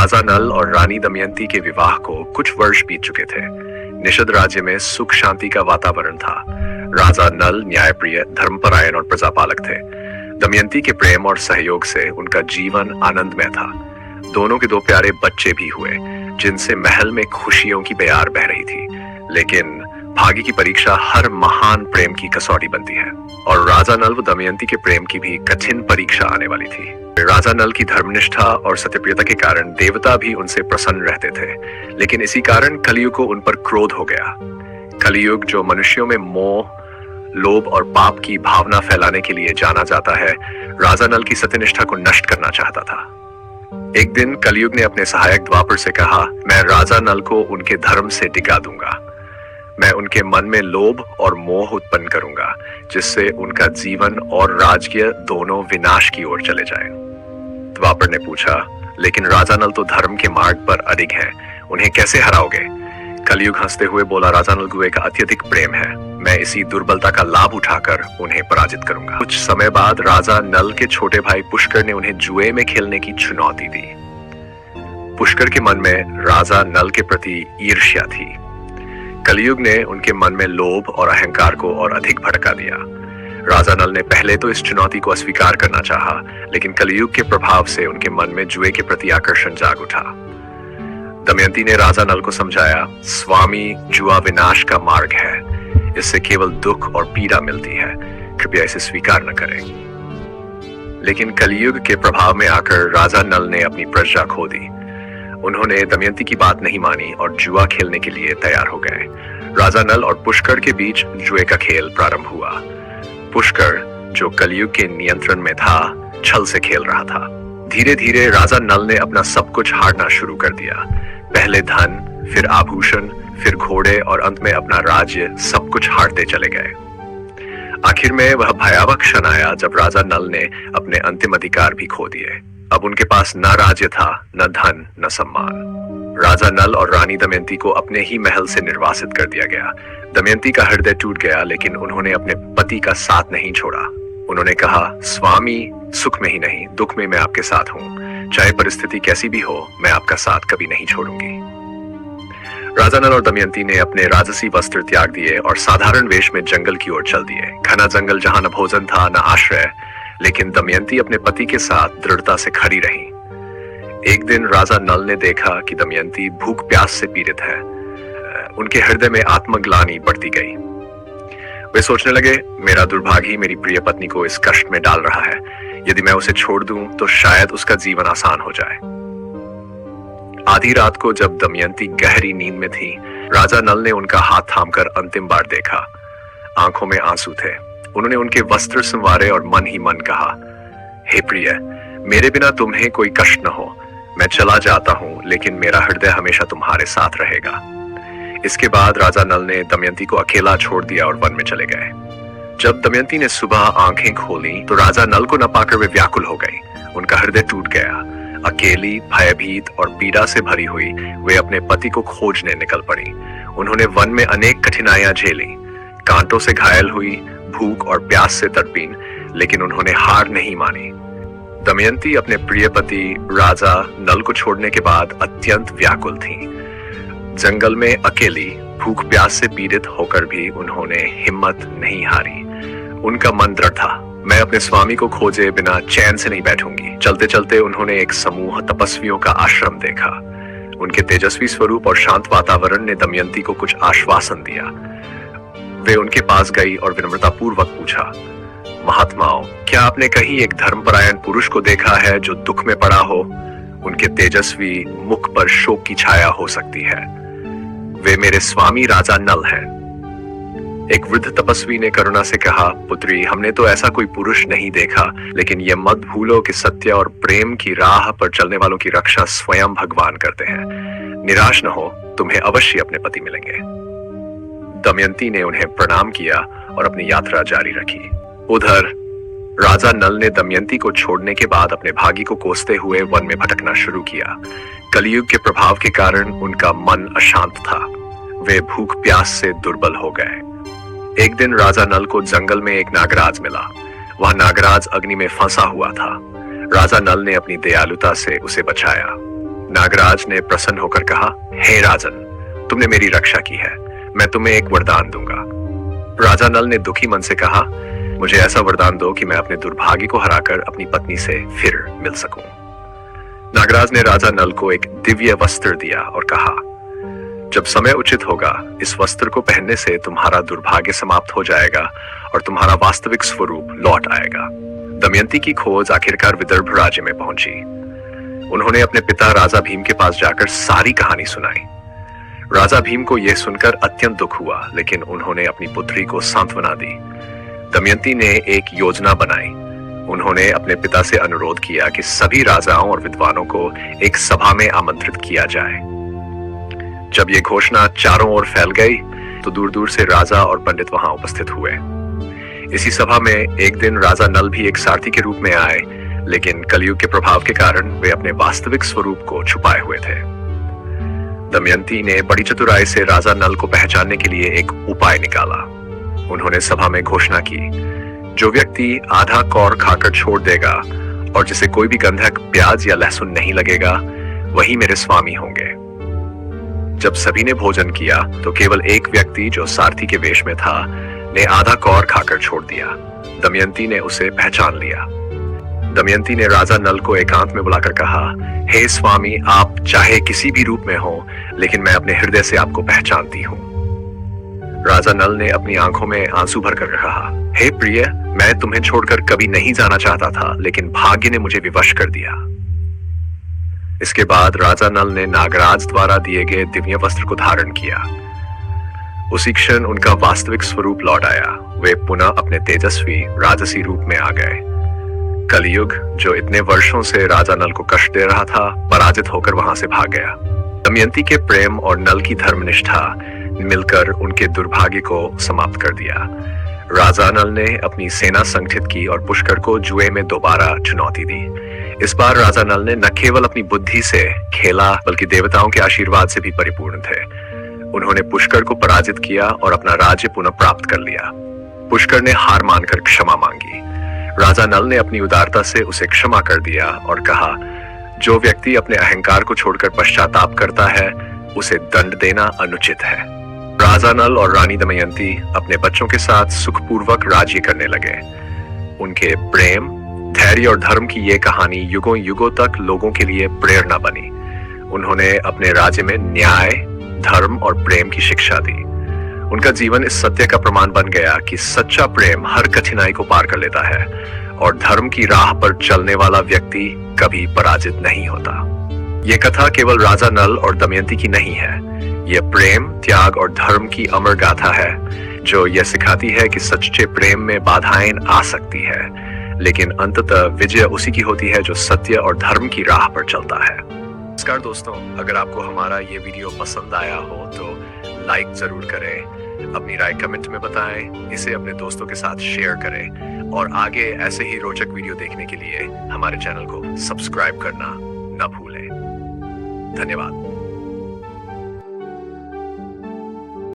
राजा नल और रानी दमयंती के विवाह को कुछ वर्ष बीत चुके थे। निषद राज्य में सुख शांति का वातावरण था। राजा नल न्यायप्रिय, धर्मपरायण और प्रजापालक थे। दमयंती के प्रेम और सहयोग से उनका जीवन आनंदमय था। दोनों के दो प्यारे बच्चे भी हुए, जिनसे महल में खुशियों की बयार बह रही थी। लेकिन भाग्य की परीक्षा हर महान प्रेम की कसौटी बनती है, और राजा नल व दमयंती के प्रेम की भी कठिन परीक्षा आने वाली थी। राजा नल की धर्मनिष्ठा और सत्यप्रियता के कारण देवता भी उनसे प्रसन्न रहते थे, लेकिन इसी कारण कलियुग को उन पर क्रोध हो गया। कलियुग, जो मनुष्यों में मोह, लोभ और पाप की भावना फैलाने के लिए जाना जाता है, राजा नल की सत्यनिष्ठा को नष्ट करना चाहता था। एक दिन कलियुग ने अपने सहायक द्वापर से कहा, मैं राजा नल को उनके धर्म से डिगा दूंगा। मैं उनके मन में लोभ और मोह उत्पन्न करूंगा, जिससे उनका जीवन और राज्य दोनों विनाश की ओर चले जाएं। द्वापर ने पूछा, लेकिन राजा नल तो धर्म के मार्ग पर अडिग हैं, उन्हें कैसे हराओगे? कलियुग हंसते हुए बोला, राजा नल गुए का अत्यधिक प्रेम है, मैं इसी दुर्बलता का लाभ उठाकर उन्हें पराजित करूंगा। कुछ समय बाद राजा नल के छोटे भाई पुष्कर ने उन्हें जुए में खेलने की चुनौती दी। पुष्कर के मन में राजा नल के प्रति ईर्ष्या थी। कलियुग ने उनके मन में लोभ और अहंकार को और अधिक भड़का दिया। राजा नल ने पहले तो इस चुनौती को अस्वीकार करना चाहा, लेकिन कलियुग के प्रभाव से उनके मन में जुए के प्रति आकर्षण जाग उठा। दमयंती ने राजा नल को समझाया, स्वामी, जुआ विनाश का मार्ग है, इससे केवल दुख और पीड़ा मिलती है, कृपया इसे स्वीकार न करें। लेकिन कलियुग के प्रभाव में आकर राजा नल ने अपनी प्रज्ञा खो दी। उन्होंने दमयंती की बात नहीं मानी और जुआ खेलने के लिए तैयार हो गए। राजा नल और पुष्कर के बीच जुए का खेल प्रारंभ हुआ। पुष्कर, जो कलियुग के नियंत्रण में था, छल से खेल रहा था। धीरे धीरे राजा नल ने अपना सब कुछ हारना शुरू कर दिया। पहले धन, फिर आभूषण, फिर घोड़े और अंत में अपना राज्य, सब कुछ हारते चले गए। आखिर में वह भयावह क्षण आया जब राजा नल ने अपने अंतिम अधिकार भी खो दिए। अब उनके पास न राज्य था, न धन, न सम्मान। राजा नल और रानी दमयंती को अपने ही महल से निर्वासित कर दिया गया। दमयंती का हृदय टूट गया, लेकिन उन्होंने अपने पति का साथ नहीं छोड़ा। उन्होंने कहा, स्वामी, सुख में ही नहीं, दुख में मैं आपके साथ हूँ। चाहे परिस्थिति कैसी भी हो, मैं आपका साथ कभी नहीं छोड़ूंगी। राजा नल और दमयंती ने अपने राजसी वस्त्र त्याग दिए और साधारण वेश में जंगल की ओर चल दिए। घना जंगल जहां न भोजन था, न आश्रय, लेकिन दमयंती अपने पति के साथ दृढ़ता से खड़ी रही। एक दिन राजा नल ने देखा कि दमयंती भूख प्यास से पीड़ित है। उनके हृदय में आत्मग्लानि बढ़ती गई। वे सोचने लगे, मेरा दुर्भाग्य ही मेरी प्रिय पत्नी को इस कष्ट में डाल रहा है। यदि मैं उसे छोड़ दूं तो शायद उसका जीवन आसान हो जाए। आधी रात को जब दमयंती गहरी नींद में थी, राजा नल ने उनका हाथ थामकर अंतिम बार देखा। आंखों में आंसू थे। उन्होंने उनके वस्त्र संवारे और मन ही मन कहा, हे प्रिय, मेरे बिना तुम्हें कोई कष्ट न हो। मैं चला जाता हूँ, लेकिन मेरा हृदय हमेशा तुम्हारे साथ रहेगा। इसके बाद राजा नल ने दमयंती को अकेला छोड़ दिया और वन में चले गए। जब दमयंती ने सुबह आंखें खोली तो राजा नल को न पाकर वे व्याकुल हो गई। उनका हृदय टूट गया। अकेली, भयभीत और पीड़ा से भरी हुई वे अपने पति को खोजने निकल पड़ी। उन्होंने वन में अनेक कठिनाइयां झेली, कांटों से घायल हुई, भूख और प्यास से तड़पीं, लेकिन उन्होंने हार नहीं मानी। दमयंती अपने प्रिय पति राजा नल को छोड़ने के बाद अत्यंत व्याकुल थीं। जंगल में अकेली, भूख प्यास से पीड़ित होकर भी उन्होंने हिम्मत नहीं हारी। उनका मन दृढ़ था, मैं अपने स्वामी को खोजे बिना चैन से नहीं बैठूंगी। चलते चलते उन्होंने एक समूह तपस्वियों का आश्रम देखा। उनके तेजस्वी स्वरूप और शांत वातावरण ने दमयंती को कुछ आश्वासन दिया। वे उनके पास गई और विनम्रता पूर्वक पूछा, महात्माओं, क्या आपने कहीं एक धर्मपरायण पुरुष को देखा है जो दुख में पड़ा हो? उनके तेजस्वी मुख पर शोक की छाया हो सकती है। वे मेरे स्वामी राजा नल हैं। एक वृद्ध तपस्वी ने करुणा से कहा, पुत्री, हमने तो ऐसा कोई पुरुष नहीं देखा, लेकिन यह मत भूलो कि सत्य और प्रेम की राह पर चलने वालों की रक्षा स्वयं भगवान करते हैं। निराश न हो, तुम्हें अवश्य अपने पति मिलेंगे। दमयंती ने उन्हें प्रणाम किया और अपनी यात्रा जारी रखी। उधर राजा नल ने दमयंती को छोड़ने के बाद अपने भाग्य को कोसते हुए वन में भटकना शुरू किया। कलियुग के प्रभाव के कारण उनका मन अशांत था। वे भूख प्यास से दुर्बल हो गए। एक दिन राजा नल को जंगल में एक नागराज मिला। वह नागराज अग्नि में फंसा हुआ था। राजा नल ने अपनी दयालुता से उसे बचाया। नागराज ने प्रसन्न होकर कहा, हे राजन, तुमने मेरी रक्षा की है, मैं तुम्हें एक वरदान दूंगा। राजा नल ने दुखी मन से कहा, मुझे ऐसा वरदान दो कि मैं अपने दुर्भाग्य को हराकर अपनी पत्नी से फिर मिल सकूं। नागराज ने राजा नल को एक दिव्य वस्त्र दिया और कहा, जब समय उचित होगा, इस वस्त्र को पहनने से तुम्हारा दुर्भाग्य समाप्त हो जाएगा और तुम्हारा वास्तविक स्वरूप लौट आएगा। दमयंती की खोज आखिरकार विदर्भ राज्य में पहुंची। उन्होंने अपने पिता राजा भीम के पास जाकर सारी कहानी सुनाई। राजा भीम को यह सुनकर अत्यंत दुख हुआ, लेकिन उन्होंने अपनी पुत्री को सांत्वना दी। दमयंती ने एक योजना बनाई। उन्होंने अपने पिता से अनुरोध किया कि सभी राजाओं और विद्वानों को एक सभा में आमंत्रित किया जाए। जब यह घोषणा चारों ओर फैल गई तो दूर दूर से राजा और पंडित वहां उपस्थित हुए। इसी सभा में एक दिन राजा नल भी एक सारथी के रूप में आए, लेकिन कलयुग के प्रभाव के कारण वे अपने वास्तविक स्वरूप को छुपाए हुए थे। दमयंती ने बड़ी चतुराई से राजा नल को पहचानने के लिए एक उपाय निकाला। उन्होंने सभा में घोषणा की, जो व्यक्ति आधा कौर खाकर छोड़ देगा और जिसे कोई भी गंधक प्याज या लहसुन नहीं लगेगा, वही मेरे स्वामी होंगे। जब सभी ने भोजन किया तो केवल एक व्यक्ति, जो सारथी के वेश में था, ने आधा कौर खाकर छोड़ दिया। दमयंती ने उसे पहचान लिया। दमयंती ने राजा नल को एकांत में बुलाकर कहा, हे स्वामी, आप चाहे किसी भी रूप में हो, लेकिन मैं अपने हृदय से आपको पहचानती हूँ। राजा नल ने अपनी आंखों में आंसू भरकर कहा, हे प्रिय, मैं तुम्हें छोड़कर कभी नहीं जाना चाहता था, लेकिन भाग्य ने मुझे विवश कर दिया। इसके बाद राजा नल ने नागराज द्वारा दिए गए दिव्य वस्त्र को धारण किया। उसी क्षण उनका वास्तविक स्वरूप लौट आया। वे पुनः अपने तेजस्वी राजसी रूप में आ गए। कलयुग, जो इतने वर्षों से राजा नल को कष्ट दे रहा था, पराजित होकर वहां से भाग गया। दमयंती के प्रेम और नल की धर्मनिष्ठा मिलकर उनके दुर्भाग्य को समाप्त कर दिया। राजा नल ने अपनी सेना संगठित की और पुष्कर को जुए में दोबारा चुनौती दी। इस बार राजा नल ने न केवल अपनी बुद्धि से खेला, बल्कि देवताओं के आशीर्वाद से भी परिपूर्ण थे। उन्होंने पुष्कर को पराजित किया और अपना राज्य पुनः प्राप्त कर लिया। पुष्कर ने हार मानकर क्षमा मांगी। राजा नल ने अपनी उदारता से उसे क्षमा कर दिया और कहा, जो व्यक्ति अपने अहंकार को छोड़कर पश्चाताप करता है, उसे दंड देना अनुचित है। राजा नल और रानी दमयंती अपने बच्चों के साथ सुखपूर्वक राज्य करने लगे। उनके प्रेम, धैर्य और धर्म की ये कहानी युगों युगों तक लोगों के लिए प्रेरणा बनी। उन्होंने अपने राज्य में न्याय, धर्म और प्रेम की शिक्षा दी। उनका जीवन इस सत्य का प्रमाण बन गया कि सच्चा प्रेम हर कठिनाई को पार कर लेता है और धर्म की राह पर चलने वाला व्यक्ति कभी पराजित नहीं होता। ये कथा केवल राजा नल और दमयंती की नहीं है। ये प्रेम, त्याग और धर्म की अमर गाथा है, जो यह सिखाती है कि सच्चे प्रेम में बाधाएं आ सकती है, लेकिन अंततः विजय उसी की होती है जो सत्य और धर्म की राह पर चलता है। नमस्कार दोस्तों, अगर आपको हमारा ये वीडियो पसंद आया हो तो लाइक जरूर करें, अपनी राय कमेंट में बताएं, इसे अपने दोस्तों के साथ शेयर करें और आगे ऐसे ही रोचक वीडियो देखने के लिए हमारे चैनल को सब्सक्राइब करना न भूलें। धन्यवाद।